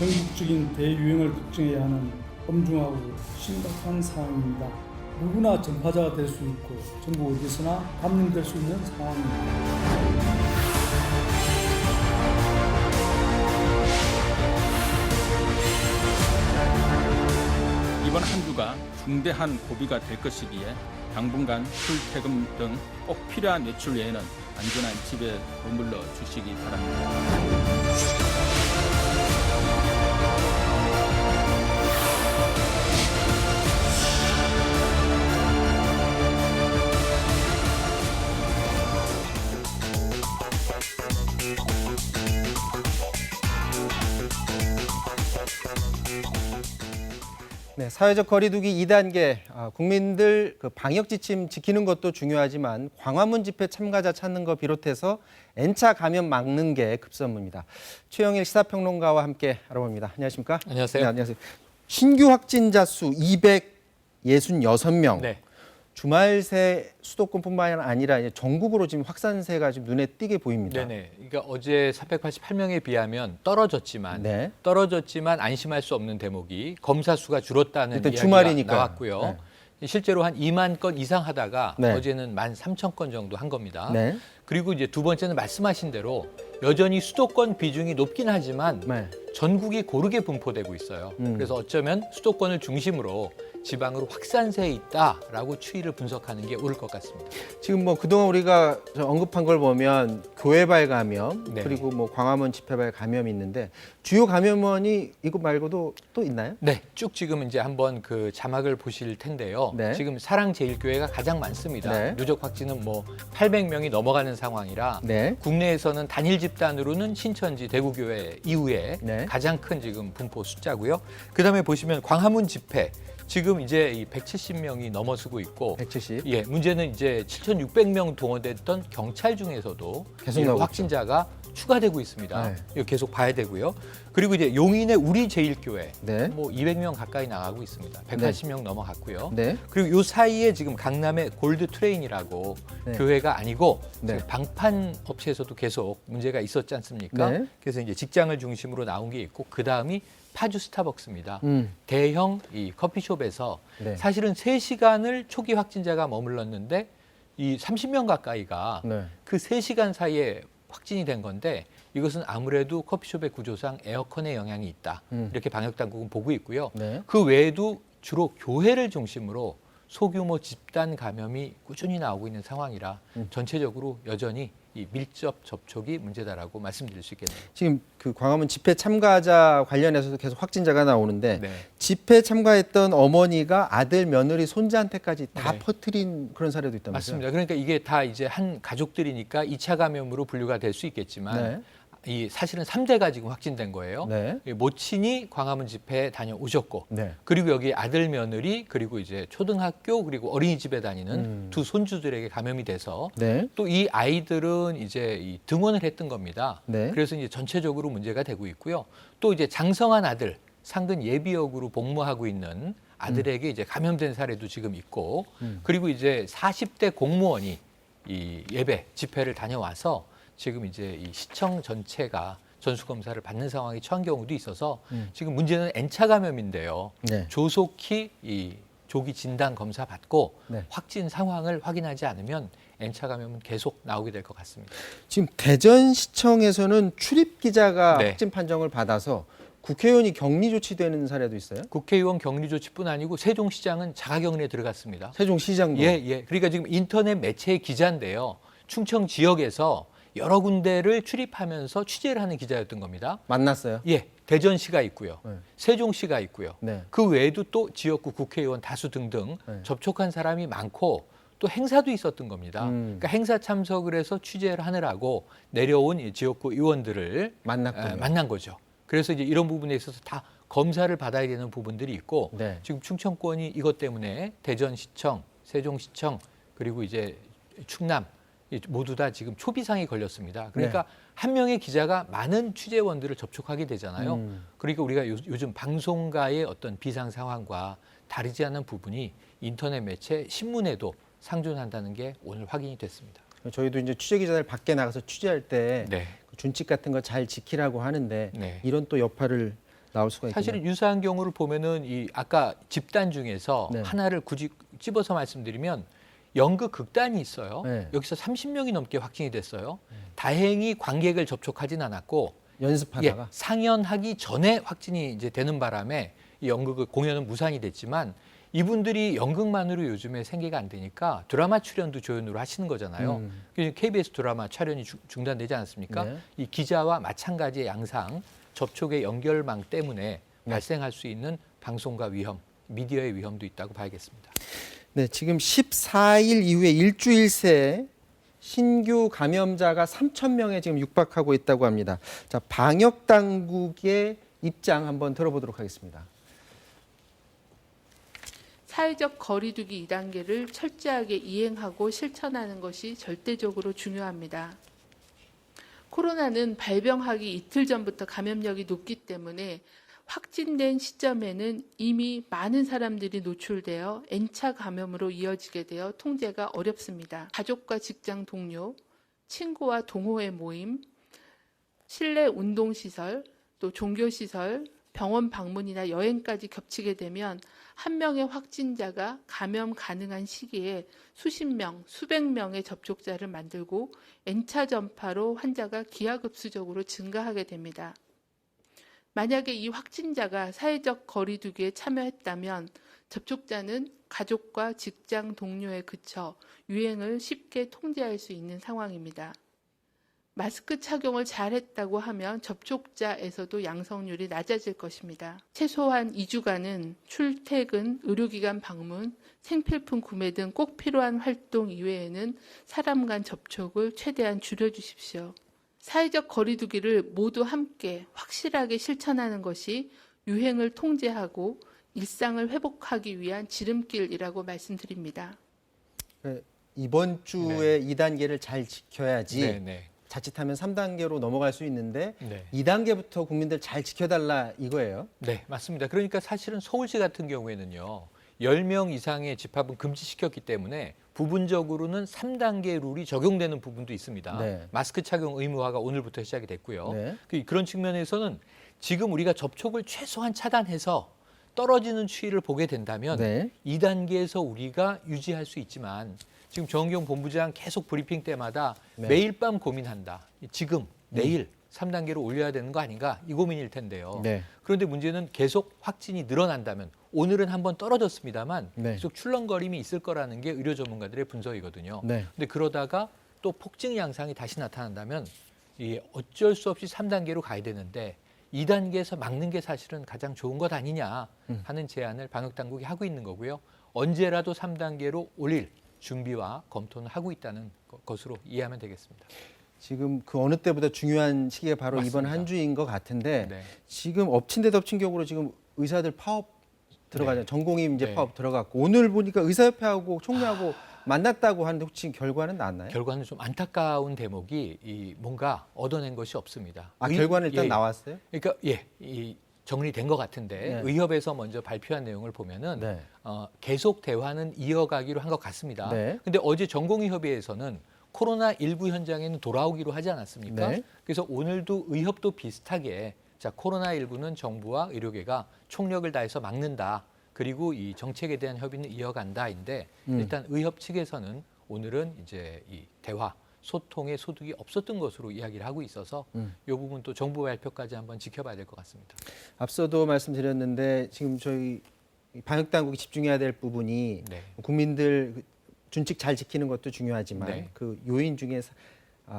전국적인 대유행을 걱정해야 하는 엄중하고 심각한 상황입니다. 누구나 전파자가 될 수 있고 전국 어디서나 감염될 수 있는 상황입니다. 이번 한 주가 중대한 고비가 될 것이기에 당분간 출퇴근 등 꼭 필요한 외출 외에는 안전한 집에 머물러 주시기 바랍니다. 네, 사회적 거리두기 2단계, 국민들 그 방역 지침 지키는 것도 중요하지만 광화문 집회 참가자 찾는 것 비롯해서 N차 감염 막는 게 급선무입니다. 최영일 시사평론가와 함께 알아봅니다. 안녕하십니까? 안녕하세요. 네, 안녕하세요. 신규 확진자 수 266명. 네. 주말 새 수도권뿐만 아니라 이제 전국으로 지금 확산세가 지금 눈에 띄게 보입니다. 네네. 그러니까 어제 488명에 비하면 떨어졌지만 네. 안심할 수 없는 대목이 검사 수가 줄었다는 일단 이야기가 주말이니까. 나왔고요. 실제로 한 2만 건 이상 하다가 네. 어제는 13,000건 정도 한 겁니다. 네. 그리고 이제 두 번째는 말씀하신 대로 여전히 수도권 비중이 높긴 하지만 네. 전국이 고르게 분포되고 있어요. 그래서 어쩌면 수도권을 중심으로 지방으로 확산세에 있다라고 추이를 분석하는 게 옳을 것 같습니다. 지금 뭐 그동안 우리가 언급한 걸 보면 교회발 감염 네. 그리고 뭐 광화문 집회발 감염이 있는데 주요 감염원이 이거 말고도 또 있나요? 네, 쭉 지금 이제 한번 그 자막을 보실 텐데요. 네. 지금 사랑제일교회가 가장 많습니다. 네. 누적 확진은 뭐 800명이 넘어가는 상황이라 네. 국내에서는 단일 집단으로는 신천지 대구교회 이후에 네. 가장 큰 지금 분포 숫자고요. 그다음에 보시면 광화문 집회 지금 이제 이 170명이 넘어서고 있고 170. 예, 문제는 이제 7,600명 동원됐던 경찰 중에서도 계속 이 나오고 확진자가 추가되고 있습니다. 네. 이거 계속 봐야 되고요. 그리고 이제 용인의 우리 제일교회 네. 뭐 200명 가까이 나가고 있습니다. 180명 넘어갔고요. 네. 그리고 요 사이에 지금 강남의 골드 트레인이라고 네. 교회가 아니고 네. 지금 방판 업체에서도 계속 문제가 있었지 않습니까? 네. 그래서 이제 직장을 중심으로 나온 게 있고 그 다음이 파주 스타벅스입니다. 음. 대형 이 커피숍에서 네. 사실은 3시간을 초기 확진자가 머물렀는데 이 30명 가까이가 네. 그 3시간 사이에 확진이 된 건데 이것은 아무래도 커피숍의 구조상 에어컨의 영향이 있다. 이렇게 방역당국은 보고 있고요. 네. 그 외에도 주로 교회를 중심으로 소규모 집단 감염이 꾸준히 나오고 있는 상황이라 전체적으로 여전히 이 밀접 접촉이 문제다라고 말씀드릴 수 있겠네요. 지금 그 광화문 집회 참가자 관련해서도 계속 확진자가 나오는데 네. 집회 참가했던 어머니가 아들, 며느리, 손자한테까지 다 네. 퍼뜨린 그런 사례도 있다면서요? 맞습니다. 그러니까 이게 다 이제 한 가족들이니까 2차 감염으로 분류가 될 수 있겠지만 네. 이 사실은 3대가 지금 확진된 거예요. 네. 이 모친이 광화문 집회에 다녀오셨고 네. 그리고 여기 아들 며느리 그리고 이제 초등학교 그리고 어린이집에 다니는 두 손주들에게 감염이 돼서 네. 또 이 아이들은 이제 이 등원을 했던 겁니다. 네. 그래서 이제 전체적으로 문제가 되고 있고요. 또 이제 장성한 아들 상근 예비역으로 복무하고 있는 아들에게 이제 감염된 사례도 지금 있고 그리고 이제 40대 공무원이 이 예배 집회를 다녀와서 지금 이제 이 시청 전체가 전수검사를 받는 상황에 처한 경우도 있어서 지금 문제는 N차 감염인데요. 네. 조속히 이 조기 진단 검사 받고 네. 확진 상황을 확인하지 않으면 N차 감염은 계속 나오게 될 것 같습니다. 지금 대전시청에서는 출입 기자가 네. 확진 판정을 받아서 국회의원이 격리 조치되는 사례도 있어요? 국회의원 격리 조치뿐 아니고 세종시장은 자가격리에 들어갔습니다. 세종시장도. 예. 그러니까 지금 인터넷 매체의 기자인데요. 충청 지역에서 여러 군데를 출입하면서 취재를 하는 기자였던 겁니다. 만났어요? 예, 대전시가 있고요. 네. 세종시가 있고요. 네. 그 외에도 또 지역구 국회의원 다수 등등 네. 접촉한 사람이 많고 또 행사도 있었던 겁니다. 그러니까 행사 참석을 해서 취재를 하느라고 내려온 이 지역구 의원들을 만났군요. 만난 거죠. 그래서 이제 이런 부분에 있어서 다 검사를 받아야 되는 부분들이 있고 네. 지금 충청권이 이것 때문에 대전시청, 세종시청 그리고 이제 충남 모두 다 지금 초비상이 걸렸습니다. 그러니까 한 명의 기자가 많은 취재원들을 접촉하게 되잖아요. 그러니까 우리가 요즘 방송가의 어떤 비상 상황과 다르지 않은 부분이 인터넷 매체, 신문에도 상존한다는 게 오늘 확인이 됐습니다. 저희도 이제 취재 기자들 밖에 나가서 취재할 때 네. 준칙 같은 거 잘 지키라고 하는데 네. 이런 또 여파를 나올 수가 있겠네요. 사실은 유사한 경우를 보면은 이 아까 집단 중에서 네. 하나를 굳이 집어서 말씀드리면 연극 극단이 있어요. 네. 여기서 30명이 넘게 확진이 됐어요. 다행히 관객을 접촉하진 않았고 연습하다가 상연하기 전에 확진이 이제 되는 바람에 이 연극 공연은 무산이 됐지만 이분들이 연극만으로 요즘에 생계가 안 되니까 드라마 출연도 조연으로 하시는 거잖아요. KBS 드라마 촬영이 중단되지 않았습니까? 네. 이 기자와 마찬가지의 양상, 접촉의 연결망 때문에 발생할 수 있는 방송과 위험, 미디어의 위험도 있다고 봐야겠습니다. 네, 지금 14일 이후에 일주일 새 신규 감염자가 3,000명에 지금 육박하고 있다고 합니다. 자, 방역 당국의 입장 한번 들어보도록 하겠습니다. 사회적 거리두기 2단계를 철저하게 이행하고 실천하는 것이 절대적으로 중요합니다. 코로나는 발병하기 이틀 전부터 감염력이 높기 때문에 확진된 시점에는 이미 많은 사람들이 노출되어 N차 감염으로 이어지게 되어 통제가 어렵습니다. 가족과 직장 동료, 친구와 동호회 모임, 실내 운동시설, 또 종교시설, 병원 방문이나 여행까지 겹치게 되면 한 명의 확진자가 감염 가능한 시기에 수십 명, 수백 명의 접촉자를 만들고 N차 전파로 환자가 기하급수적으로 증가하게 됩니다. 만약에 이 확진자가 사회적 거리두기에 참여했다면 접촉자는 가족과 직장 동료에 그쳐 유행을 쉽게 통제할 수 있는 상황입니다. 마스크 착용을 잘했다고 하면 접촉자에서도 양성률이 낮아질 것입니다. 최소한 2주간은 출퇴근, 의료기관 방문, 생필품 구매 등 꼭 필요한 활동 이외에는 사람 간 접촉을 최대한 줄여주십시오. 사회적 거리두기를 모두 함께 확실하게 실천하는 것이 유행을 통제하고 일상을 회복하기 위한 지름길이라고 말씀드립니다. 이번 주에 2단계를 잘 지켜야지 네, 네. 자칫하면 3단계로 넘어갈 수 있는데 네. 2단계부터 국민들 잘 지켜달라 이거예요. 네, 맞습니다. 그러니까 사실은 서울시 같은 경우에는요. 10명 이상의 집합은 금지시켰기 때문에 부분적으로는 3단계 룰이 적용되는 부분도 있습니다. 네. 마스크 마스크 착용 의무화가 오늘부터 시작이 됐고요. 네. 그런 측면에서는 지금 우리가 접촉을 최소한 차단해서 떨어지는 추이를 보게 된다면 네. 2단계에서 우리가 유지할 수 있지만 지금 정은경 본부장 계속 브리핑 때마다 네. 매일 밤 고민한다. 지금, 내일 3단계로 올려야 되는 거 아닌가 이 고민일 텐데요. 네. 그런데 문제는 계속 확진이 늘어난다면 오늘은 한번 떨어졌습니다만 네. 계속 출렁거림이 있을 거라는 게 의료 전문가들의 분석이거든요. 네. 근데 그러다가 또 폭증 양상이 다시 나타난다면 이 어쩔 수 없이 3단계로 가야 되는데 2단계에서 막는 게 사실은 가장 좋은 것 아니냐 하는 제안을 방역 당국이 하고 있는 거고요. 언제라도 3단계로 올릴 준비와 검토는 하고 있다는 것으로 이해하면 되겠습니다. 지금 그 어느 때보다 중요한 시기가 바로 맞습니다. 이번 한 주인 것 같은데 네. 지금 엎친 데 덮친 격으로 지금 의사들 파업 들어가잖아요. 네. 전공의 이제 네. 파업 들어갔고 오늘 보니까 의사협회하고 총리하고 만났다고 하는데 혹시 결과는 나왔나요? 결과는 좀 안타까운 대목이 뭔가 얻어낸 것이 없습니다. 결과는 일단 나왔어요? 그러니까 이 정리된 것 같은데 네. 의협에서 먼저 발표한 내용을 보면은 네. 계속 대화는 이어가기로 한 것 같습니다. 네. 근데 어제 전공의협의회에서는 코로나19 현장에는 돌아오기로 하지 않았습니까? 네. 그래서 오늘도 의협도 비슷하게 자 코로나19는 정부와 의료계가 총력을 다해서 막는다. 그리고 이 정책에 대한 협의는 이어간다인데 일단 의협 측에서는 오늘은 이제 이 대화 소통의 소득이 없었던 것으로 이야기를 하고 있어서 이 부분 또 정부 발표까지 한번 지켜봐야 될 것 같습니다. 앞서도 말씀드렸는데 지금 저희 방역 당국이 집중해야 될 부분이 네. 국민들 준칙 잘 지키는 것도 중요하지만 네. 그 요인 중에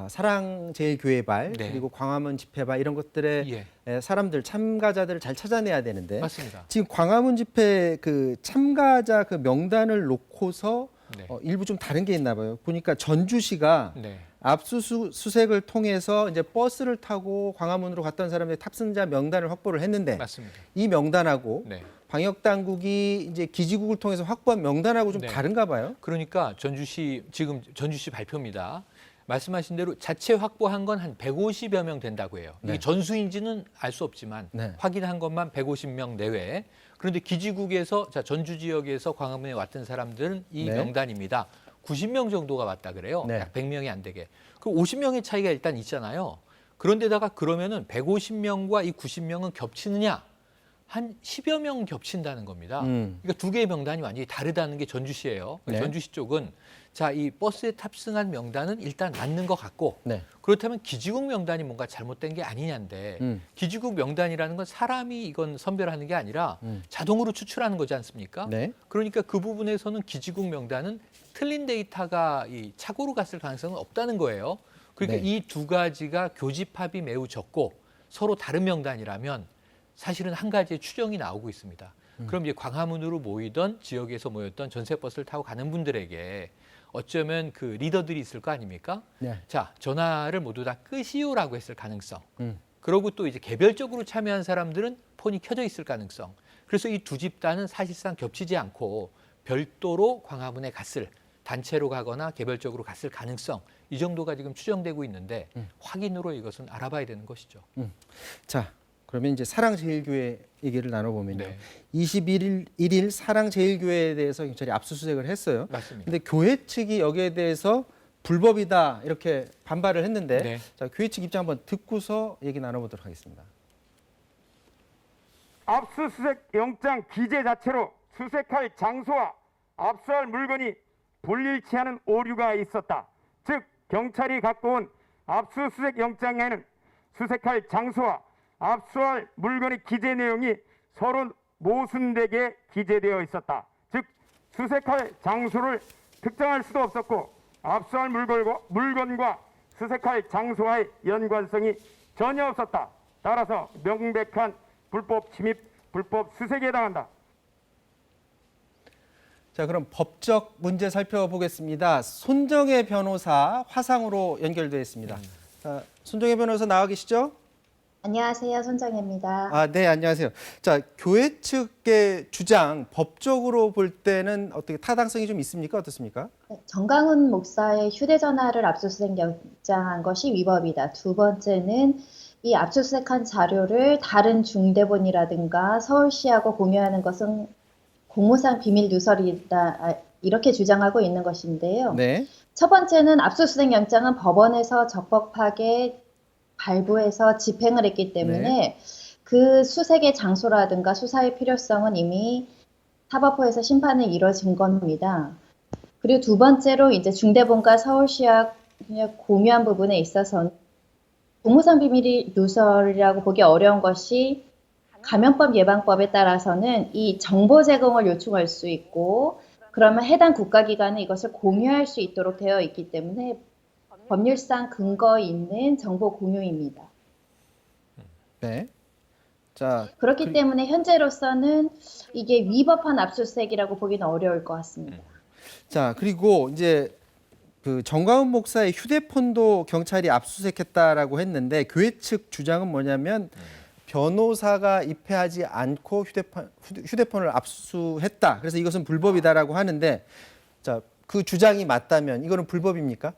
사랑제일교회발 네. 그리고 광화문 집회발 이런 것들에 예. 사람들 참가자들을 잘 찾아내야 되는데 맞습니다. 지금 광화문 집회 그 참가자 그 명단을 놓고서 네. 일부 좀 다른 게 있나 봐요. 보니까 전주시가 네. 압수수색을 통해서 이제 버스를 타고 광화문으로 갔던 사람들의 탑승자 명단을 확보를 했는데 맞습니다. 이 명단하고 네. 방역 당국이 이제 기지국을 통해서 확보한 명단하고 좀 네. 다른가 봐요. 그러니까 지금 전주시 발표입니다. 말씀하신 대로 자체 확보한 건 한 150여 명 된다고 해요. 네. 이게 전수인지는 알 수 없지만 네. 확인한 것만 150명 내외. 그런데 기지국에서 전주 지역에서 광화문에 왔던 사람들은 이 네. 명단입니다. 90명 정도가 왔다 그래요. 네. 약 100명이 안 되게. 그 50명의 차이가 일단 있잖아요. 그런데다가 그러면은 150명과 이 90명은 겹치느냐? 한 10여 명 겹친다는 겁니다. 음. 그러니까 두 개의 명단이 완전히 다르다는 게 전주시예요. 네. 전주시 쪽은 자, 이 버스에 탑승한 명단은 일단 맞는 것 같고 네. 그렇다면 기지국 명단이 뭔가 잘못된 게 아니냐인데 기지국 명단이라는 건 사람이 이건 선별하는 게 아니라 자동으로 추출하는 거지 않습니까? 네. 그러니까 그 부분에서는 기지국 명단은 틀린 데이터가 이 착오로 갔을 가능성은 없다는 거예요. 그러니까 네. 이 두 가지가 교집합이 매우 적고 서로 다른 명단이라면 사실은 한 가지의 추정이 나오고 있습니다. 그럼 이제 광화문으로 모이던 지역에서 모였던 전세버스를 타고 가는 분들에게 어쩌면 그 리더들이 있을 거 아닙니까? 네. 자, 전화를 모두 다 끄시오라고 했을 가능성. 음. 그러고 또 이제 개별적으로 참여한 사람들은 폰이 켜져 있을 가능성. 그래서 이 두 집단은 사실상 겹치지 않고 별도로 광화문에 갔을, 단체로 가거나 개별적으로 갔을 가능성. 이 정도가 지금 추정되고 있는데 확인으로 이것은 알아봐야 되는 것이죠. 자, 그러면 이제 사랑제일교회 얘기를 나눠보면요. 네. 21일 사랑제일교회에 대해서 경찰이 압수수색을 했어요. 맞습니다. 근데 교회 측이 여기에 대해서 불법이다 이렇게 반발을 했는데 네. 자, 교회 측 입장 한번 듣고서 얘기 나눠보도록 하겠습니다. 압수수색 영장 기재 자체로 수색할 장소와 압수할 물건이 불일치 않은 오류가 있었다. 즉 경찰이 갖고 온 압수수색 영장에는 수색할 장소와 압수할 물건의 기재 내용이 서로 모순되게 기재되어 있었다. 즉 수색할 장소를 특정할 수도 없었고 압수할 물건과 수색할 장소와의 연관성이 전혀 없었다. 따라서 명백한 불법 침입, 불법 수색에 해당한다. 자, 그럼 법적 문제 살펴보겠습니다. 손정혜 변호사 화상으로 연결되어 있습니다. 자, 손정혜 변호사 나와 계시죠? 안녕하세요. 손정혜입니다. 아, 네, 안녕하세요. 자, 교회 측의 주장 법적으로 볼 때는 어떻게 타당성이 좀 있습니까? 어떻습니까? 정강훈 목사의 휴대전화를 압수수색 영장한 것이 위법이다. 두 번째는 이 압수수색한 자료를 다른 중대본이라든가 서울시하고 공유하는 것은 공무상 비밀 누설이다. 이렇게 주장하고 있는 것인데요. 네. 첫 번째는 압수수색 영장은 법원에서 적법하게 발부해서 집행을 했기 때문에 그 수색의 장소라든가 수사의 필요성은 이미 사법부에서 심판이 이뤄진 겁니다. 그리고 두 번째로 이제 중대본과 서울시와 공유한 부분에 있어서는 공무상 비밀 누설이라고 보기 어려운 것이 감염법 예방법에 따라서는 이 정보 제공을 요청할 수 있고 그러면 해당 국가기관은 이것을 공유할 수 있도록 되어 있기 때문에 법률상 근거 있는 정보 공유입니다. 네. 자, 그렇기 때문에 현재로서는 이게 위법한 압수수색이라고 보기는 어려울 것 같습니다. 자, 그리고 이제 그 정광훈 목사의 휴대폰도 경찰이 압수수색했다라고 했는데 교회 측 주장은 뭐냐면 변호사가 입회하지 않고 휴대폰을 압수했다. 그래서 이것은 불법이다라고 하는데 자, 그 주장이 맞다면 이거는 불법입니까?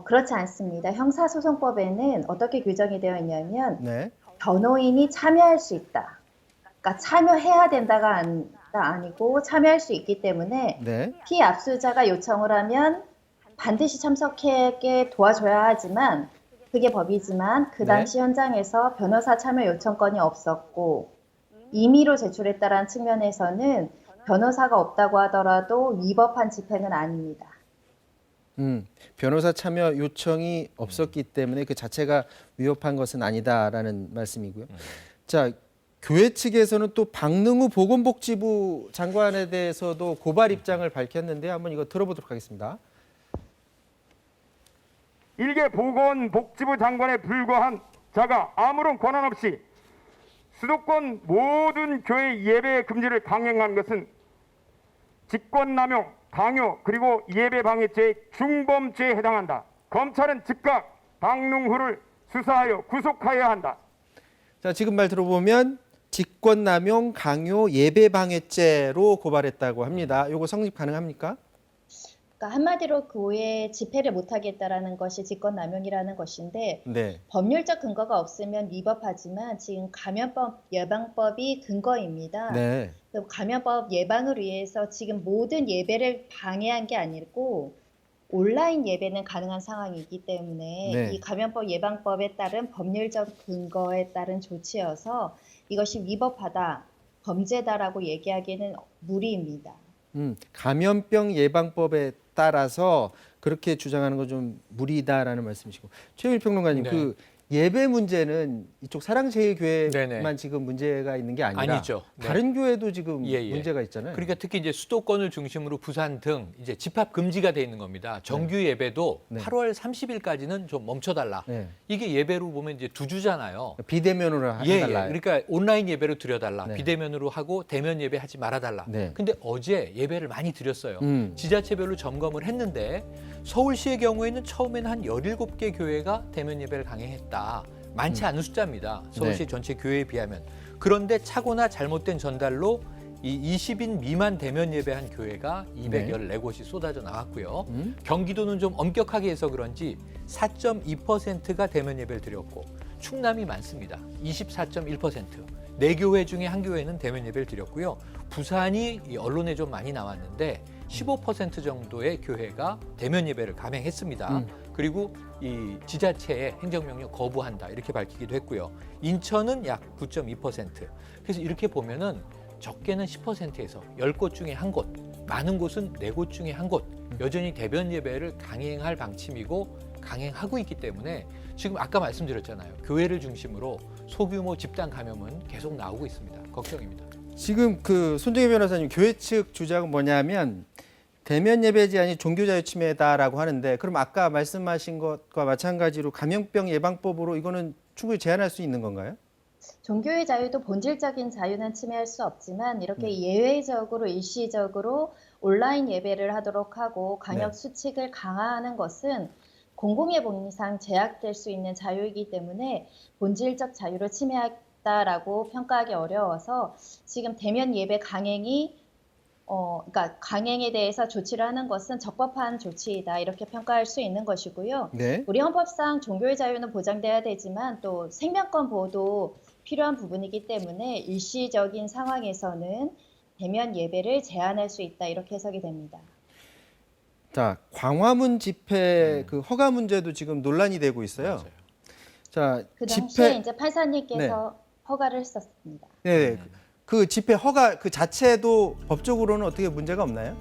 그렇지 않습니다. 형사소송법에는 어떻게 규정이 되어 있냐면 네. 변호인이 참여할 수 있다. 그러니까 참여해야 된다가 아니고 참여할 수 있기 때문에 네. 피압수자가 요청을 하면 반드시 참석하게 도와줘야 하지만 그게 법이지만 그 당시 현장에서 변호사 참여 요청권이 없었고 임의로 제출했다는 측면에서는 변호사가 없다고 하더라도 위법한 집행은 아닙니다. 변호사 참여 요청이 없었기 때문에 그 자체가 위법한 것은 아니다라는 말씀이고요. 자, 교회 측에서는 또 박능우 보건복지부 장관에 대해서도 고발 입장을 밝혔는데 한번 이거 들어보도록 하겠습니다. 일개 보건복지부 장관에 불과한 자가 아무런 권한 없이 수도권 모든 교회 예배 금지를 강행한 것은 직권남용, 강요 그리고 예배방해죄의 중범죄에 해당한다. 검찰은 즉각 박능후를 수사하여 구속하여야 한다. 자, 지금 말 들어보면 직권남용, 강요, 예배방해죄로 고발했다고 합니다. 이거 성립 가능합니까? 그러니까 한마디로 교회 집회를 못하겠다라는 것이 직권남용이라는 것인데 네. 법률적 근거가 없으면 위법하지만 지금 감염법 예방법이 근거입니다. 네. 감염법 예방을 위해서 지금 모든 예배를 방해한 게 아니고 온라인 예배는 가능한 상황이기 때문에 네. 이 감염법 예방법에 따른 법률적 근거에 따른 조치여서 이것이 위법하다, 범죄다라고 얘기하기에는 무리입니다. 감염병 예방법에 따라서 그렇게 주장하는 건 좀 무리다라는 말씀이시고 최일 평론가님 네. 그 예배 문제는 이쪽 사랑제일교회만 네네. 지금 문제가 있는 게 아니라 아니죠. 네. 다른 교회도 지금 예, 예. 문제가 있잖아요. 그러니까 특히 이제 수도권을 중심으로 부산 등 이제 집합 금지가 돼 있는 겁니다. 정규 예배도 네. 8월 30일까지는 좀 멈춰달라. 네. 이게 예배로 보면 이제 두 주잖아요. 비대면으로 예, 예. 해달라. 그러니까 온라인 예배로 드려달라. 네. 비대면으로 하고 대면 예배 하지 말아달라. 네. 근데 어제 예배를 많이 드렸어요. 음. 지자체별로 점검을 했는데 서울시의 경우에는 처음에는 한 17개 교회가 대면 예배를 강행했다. 많지 않은 숫자입니다. 서울시 네. 전체 교회에 비하면. 그런데 차고나 잘못된 전달로 이 20인 미만 대면 예배한 교회가 214곳이 쏟아져 나왔고요. 경기도는 좀 엄격하게 해서 그런지 4.2%가 대면 예배를 드렸고 충남이 많습니다. 24.1%. 4교회 중에 한 교회는 대면 예배를 드렸고요. 부산이 이 언론에 좀 많이 나왔는데 15% 정도의 교회가 대면 예배를 감행했습니다. 그리고 이 지자체의 행정명령 거부한다 이렇게 밝히기도 했고요. 인천은 약 9.2%. 그래서 이렇게 보면은 적게는 10%에서 10곳 중에 한 곳, 많은 곳은 4곳 중에 한 곳 여전히 대면 예배를 강행할 방침이고 강행하고 있기 때문에 지금 아까 말씀드렸잖아요. 교회를 중심으로 소규모 집단 감염은 계속 나오고 있습니다. 걱정입니다. 지금 그 손정혜 변호사님 교회 측 주장은 뭐냐면 대면 예배 제한이 종교 자유 침해다라고 하는데 그럼 아까 말씀하신 것과 마찬가지로 감염병 예방법으로 이거는 충분히 제한할 수 있는 건가요? 종교의 자유도 본질적인 자유는 침해할 수 없지만 이렇게 예외적으로 일시적으로 온라인 예배를 하도록 하고 강력 수칙을 강화하는 것은 공공의 복리상 제약될 수 있는 자유이기 때문에 본질적 자유를 침해했다라고 평가하기 어려워서 지금 대면 예배 강행이 그러니까 강행에 대해서 조치를 하는 것은 적법한 조치이다 이렇게 평가할 수 있는 것이고요. 네. 우리 헌법상 종교의 자유는 보장돼야 되지만 또 생명권 보호도 필요한 부분이기 때문에 일시적인 상황에서는 대면 예배를 제한할 수 있다 이렇게 해석이 됩니다. 자, 광화문 집회 그 허가 문제도 지금 논란이 되고 있어요. 맞아요. 자, 그 당시에 집회 이제 판사님께서 허가를 했었습니다. 네. 그 집회 허가 그 자체도 법적으로는 어떻게 문제가 없나요?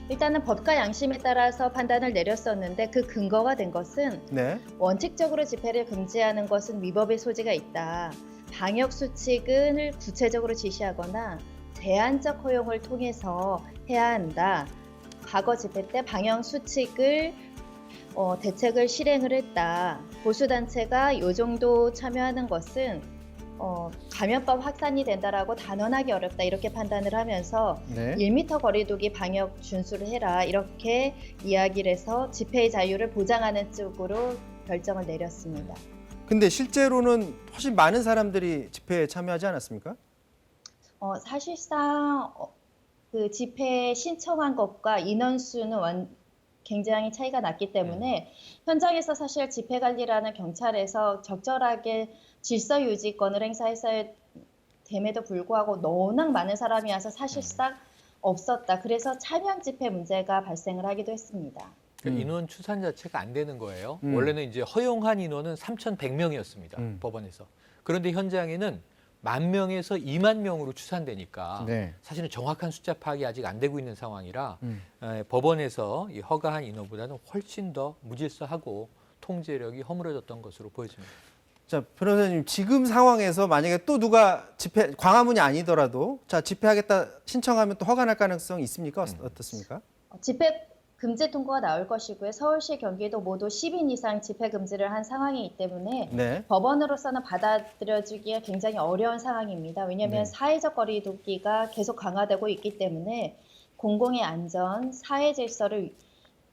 일단은 법과 양심에 따라서 판단을 내렸었는데 그 근거가 된 것은 네. 원칙적으로 집회를 금지하는 것은 위법의 소지가 있다. 방역 수칙을 구체적으로 지시하거나 제한적 허용을 통해서 해야 한다. 과거 집회 때 방역 수칙을 대책을 실행을 했다. 보수단체가 이 정도 참여하는 것은 감염법 확산이 된다라고 단언하기 어렵다 이렇게 판단을 하면서 네. 1m 거리두기 방역 준수를 해라 이렇게 이야기를 해서 집회의 자유를 보장하는 쪽으로 결정을 내렸습니다. 근데 실제로는 훨씬 많은 사람들이 집회에 참여하지 않았습니까? 사실상 그 집회에 신청한 것과 인원수는 굉장히 차이가 났기 때문에 현장에서 사실 집회 관리라는 경찰에서 적절하게 질서 유지권을 행사했어야 됨에도 불구하고 워낙 많은 사람이 와서 사실상 없었다. 그래서 차량 집회 문제가 발생을 하기도 했습니다. 그러니까 인원 추산 자체가 안 되는 거예요. 원래는 이제 허용한 인원은 3,100명이었습니다. 법원에서. 그런데 현장에는 10,000명에서 20,000명으로 추산되니까 네. 사실은 정확한 숫자 파악이 아직 안 되고 있는 상황이라 법원에서 이 허가한 인원보다는 훨씬 더 무질서하고 통제력이 허물어졌던 것으로 보여집니다. 자, 변호사님 지금 상황에서 만약에 또 누가 집회 광화문이 아니더라도 자 집회하겠다 신청하면 또 허가 날 가능성이 있습니까? 어떻습니까? 집회 금지 통보가 나올 것이고요. 서울시, 경기도 모두 10인 이상 집회 금지를 한 상황이기 때문에 네. 법원으로서는 받아들여주기가 굉장히 어려운 상황입니다. 왜냐하면 사회적 거리두기가 계속 강화되고 있기 때문에 공공의 안전, 사회 질서를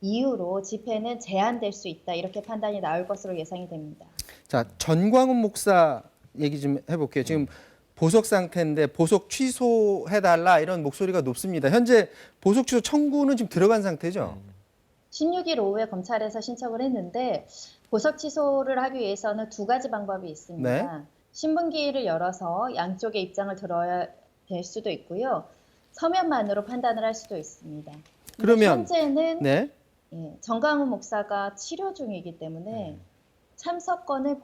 이유로 집회는 제한될 수 있다. 이렇게 판단이 나올 것으로 예상이 됩니다. 자, 전광훈 목사 얘기 좀 해볼게요. 지금 보석 상태인데 보석 취소해달라 이런 목소리가 높습니다. 현재 보석 취소 청구는 지금 들어간 상태죠? 16일 오후에 검찰에서 신청을 했는데 보석 취소를 하기 위해서는 두 가지 방법이 있습니다. 네. 신문기일을 열어서 양쪽의 입장을 들어야 될 수도 있고요. 서면만으로 판단을 할 수도 있습니다. 그러면 현재는 네. 예, 정강훈 목사가 치료 중이기 때문에 참석권을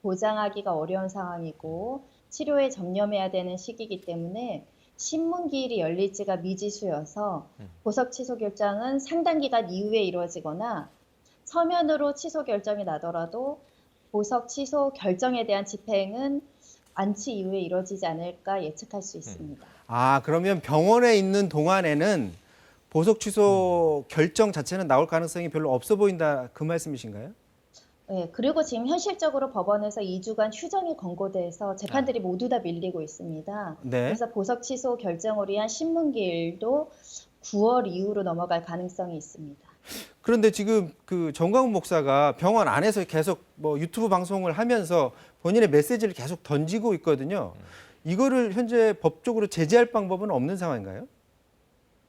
보장하기가 어려운 상황이고 치료에 전념해야 되는 시기이기 때문에 신문기일이 열릴지가 미지수여서 보석 취소 결정은 상당 기간 이후에 이루어지거나 서면으로 취소 결정이 나더라도 보석 취소 결정에 대한 집행은 안치 이후에 이루어지지 않을까 예측할 수 있습니다. 아, 그러면 병원에 있는 동안에는 보석 취소 결정 자체는 나올 가능성이 별로 없어 보인다, 그 말씀이신가요? 네, 그리고 지금 현실적으로 법원에서 2주간 휴정이 권고돼서 재판들이 모두 다 밀리고 있습니다. 네. 그래서 보석 취소 결정을 위한 신문기일도 9월 이후로 넘어갈 가능성이 있습니다. 그런데 지금 그 정광훈 목사가 병원 안에서 계속 뭐 유튜브 방송을 하면서 본인의 메시지를 계속 던지고 있거든요. 이거를 현재 법적으로 제재할 방법은 없는 상황인가요?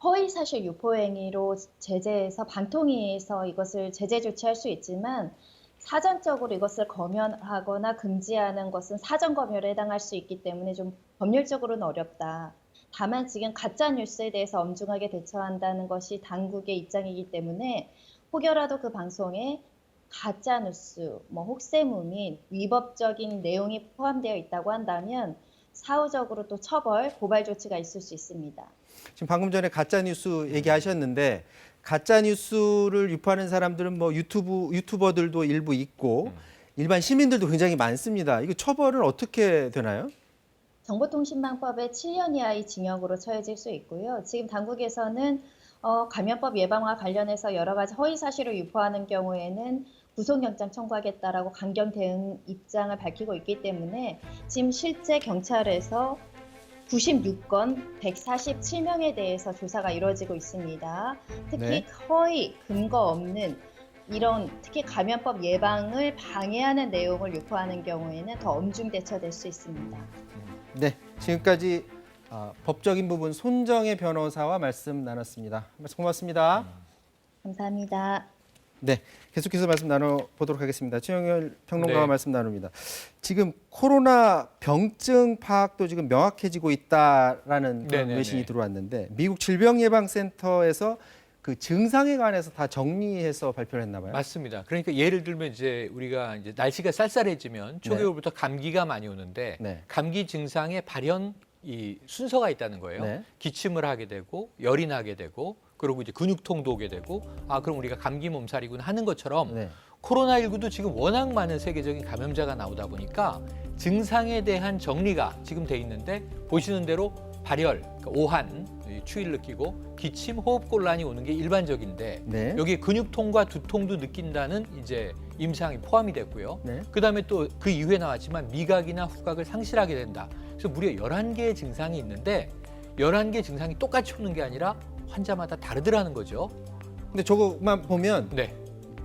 허위사실 유포행위로 제재해서 방통위에서 이것을 제재 조치할 수 있지만 사전적으로 이것을 검열하거나 금지하는 것은 사전 검열에 해당할 수 있기 때문에 좀 법률적으로는 어렵다. 다만 지금 가짜 뉴스에 대해서 엄중하게 대처한다는 것이 당국의 입장이기 때문에 혹여라도 그 방송에 가짜 뉴스, 혹세무 및 위법적인 내용이 포함되어 있다고 한다면 사후적으로 또 처벌, 고발 조치가 있을 수 있습니다. 지금 방금 전에 가짜 뉴스 얘기하셨는데 가짜 뉴스를 유포하는 사람들은 뭐 유튜버들도 일부 있고 일반 시민들도 굉장히 많습니다. 이거 처벌은 어떻게 되나요? 정보통신망법에 7년 이하의 징역으로 처해질 수 있고요. 지금 당국에서는 감염법 예방과 관련해서 여러 가지 허위 사실을 유포하는 경우에는 구속영장 청구하겠다라고 강경 대응 입장을 밝히고 있기 때문에 지금 실제 경찰에서 96건 147명에 대해서 조사가 이루어지고 있습니다. 특히 네. 허위, 근거 없는 이런 특히 감염법 예방을 방해하는 내용을 유포하는 경우에는 더 엄중 대처될 수 있습니다. 네, 지금까지 법적인 부분 손정혜 변호사와 말씀 나눴습니다. 말씀 고맙습니다. 감사합니다. 네, 계속해서 말씀 나눠보도록 하겠습니다. 최영열 평론가와 네. 말씀 나눕니다. 지금 코로나 병증 파악도 지금 명확해지고 있다라는 그런 네네네. 외신이 들어왔는데 미국 질병예방센터에서 그 증상에 관해서 다 정리해서 발표를 했나 봐요. 맞습니다. 그러니까 예를 들면 이제 우리가 이제 날씨가 쌀쌀해지면 초겨울부터 감기가 많이 오는데 네. 감기 증상의 발현 이 순서가 있다는 거예요. 네. 기침을 하게 되고 열이 나게 되고 그리고 이제 근육통도 오게 되고 그럼 우리가 감기 몸살이군 하는 것처럼 네. 코로나19도 지금 워낙 많은 세계적인 감염자가 나오다 보니까 증상에 대한 정리가 지금 돼 있는데 보시는 대로 발열, 그러니까 오한, 추위를 느끼고 기침, 호흡곤란이 오는 게 일반적인데 네. 여기에 근육통과 두통도 느낀다는 이제 임상이 포함이 됐고요. 네. 그다음에 또 그 이후에 나왔지만 미각이나 후각을 상실하게 된다. 그래서 무려 11개의 증상이 있는데 11개 증상이 똑같이 오는 게 아니라 환자마다 다르더라는 거죠. 근데 저거만 보면 네.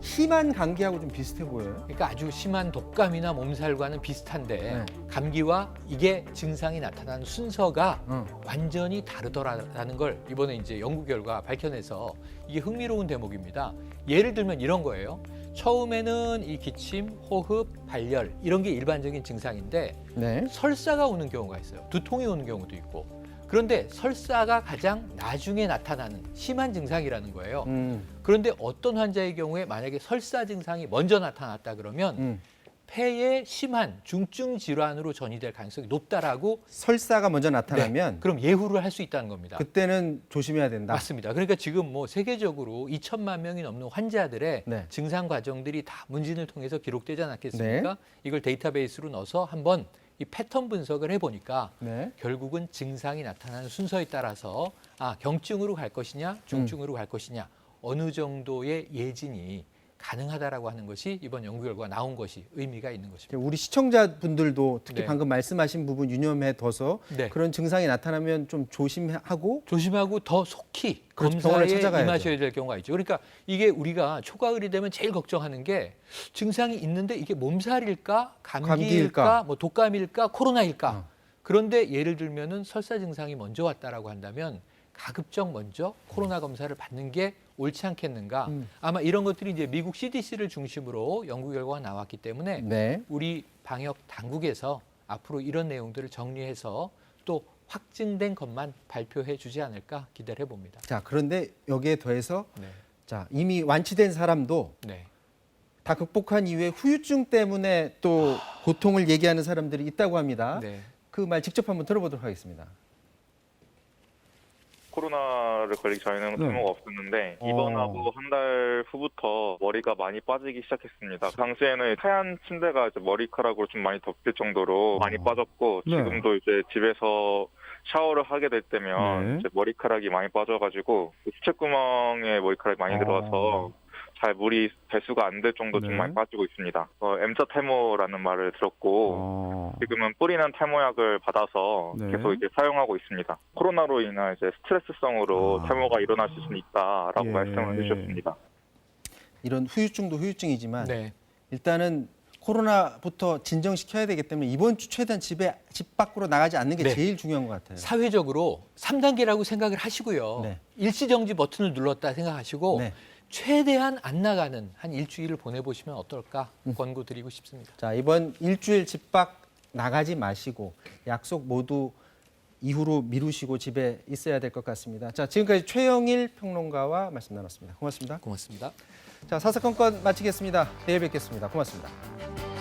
심한 감기하고 좀 비슷해 보여요. 그러니까 아주 심한 독감이나 몸살과는 비슷한데 네. 감기와 이게 증상이 나타나는 순서가 어. 완전히 다르더라라는 걸 이번에 이제 연구 결과 밝혀내서 이게 흥미로운 대목입니다. 예를 들면 이런 거예요. 처음에는 이 기침, 호흡, 발열 이런 게 일반적인 증상인데 네. 설사가 오는 경우가 있어요. 두통이 오는 경우도 있고. 그런데 설사가 가장 나중에 나타나는 심한 증상이라는 거예요. 그런데 어떤 환자의 경우에 만약에 설사 증상이 먼저 나타났다 그러면 폐에 심한 중증 질환으로 전이될 가능성이 높다라고 설사가 먼저 나타나면 그럼 예후를 할 수 있다는 겁니다. 그때는 조심해야 된다. 맞습니다. 그러니까 지금 뭐 세계적으로 2천만 명이 넘는 환자들의 네. 증상 과정들이 다 문진을 통해서 기록되지 않았겠습니까? 네. 이걸 데이터베이스로 넣어서 한번 이 패턴 분석을 해보니까 네. 결국은 증상이 나타나는 순서에 따라서 경증으로 갈 것이냐 중증으로 갈 것이냐 어느 정도의 예진이 가능하다라고 하는 것이 이번 연구 결과가 나온 것이 의미가 있는 것입니다. 우리 시청자분들도 특히 네. 방금 말씀하신 부분 유념해 둬서 네. 그런 증상이 나타나면 좀 조심하고 조심하고 더 속히 그렇죠. 병원을 검사에 찾아가야죠. 임하셔야 될 경우가 있죠. 그러니까 이게 우리가 초가을이 되면 제일 걱정하는 게 증상이 있는데 이게 몸살일까, 감기일까, 뭐 독감일까, 코로나일까. 그런데 예를 들면은 설사 증상이 먼저 왔다라고 한다면 가급적 먼저 코로나 검사를 받는 게 옳지 않겠는가. 아마 이런 것들이 이제 미국 CDC를 중심으로 연구 결과가 나왔기 때문에 네. 우리 방역 당국에서 앞으로 이런 내용들을 정리해서 또 확증된 것만 발표해 주지 않을까 기대를 해봅니다. 자, 그런데 여기에 더해서 네. 자, 이미 완치된 사람도 네. 다 극복한 이후에 후유증 때문에 또 고통을 얘기하는 사람들이 있다고 합니다. 네. 그 말 직접 한번 들어보도록 하겠습니다. 코로나를 걸리기 전에는 탈모가 없었는데 입원하고 한 달 후부터 머리가 많이 빠지기 시작했습니다. 당시에는 하얀 침대가 이제 머리카락으로 좀 많이 덮일 정도로 많이 빠졌고 네. 지금도 이제 집에서 샤워를 하게 될 때면 네. 이제 머리카락이 많이 빠져가지고 수채구멍에 머리카락이 많이 들어와서 잘 물이 배수가 안 될 정도 좀 네. 많이 빠지고 있습니다. M자 탈모라는 말을 들었고 지금은 뿌리는 탈모약을 받아서 네. 계속 이제 사용하고 있습니다. 코로나로 인한 이제 스트레스성으로 탈모가 일어날 수는 있다라고 예. 말씀을 해주셨습니다. 이런 후유증도 후유증이지만 네. 일단은 코로나부터 진정시켜야 되기 때문에 이번 주 최대한 집 밖으로 나가지 않는 게 네. 제일 중요한 것 같아요. 사회적으로 3단계라고 생각을 하시고요. 네. 일시정지 버튼을 눌렀다 생각하시고 네. 최대한 안 나가는 한 일주일을 보내보시면 어떨까 권고드리고 싶습니다. 자, 이번 일주일 집 밖 나가지 마시고 약속 모두 이후로 미루시고 집에 있어야 될 것 같습니다. 자, 지금까지 최영일 평론가와 말씀 나눴습니다. 고맙습니다. 고맙습니다. 자, 사사건건 마치겠습니다. 내일 뵙겠습니다. 고맙습니다.